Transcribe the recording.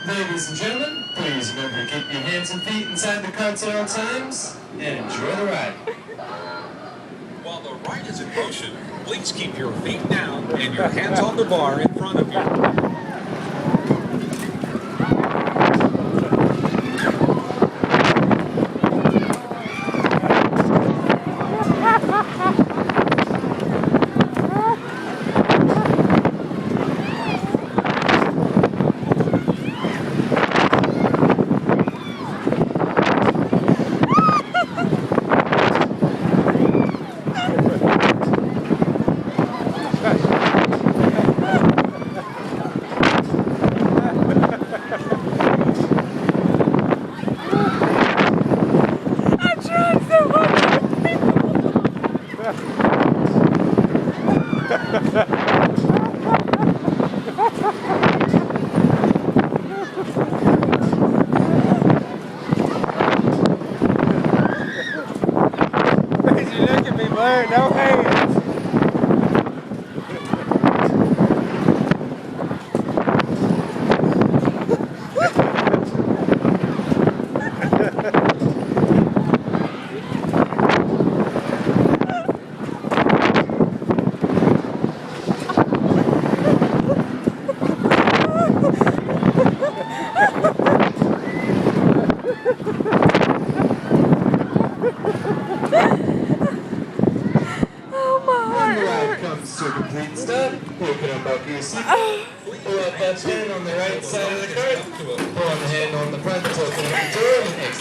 Ladies and gentlemen, please remember to keep your hands and feet inside the carts at all times and enjoy the ride. While the ride is in motion, please keep your feet down and your hands on the bar in front of you. You look at me, Blair, no hands. Comes to a complete stop. Open up buckle your seatbelt. Pull up that hand on the right side of the cart. Pull on the hand on the front to open up the door and exit.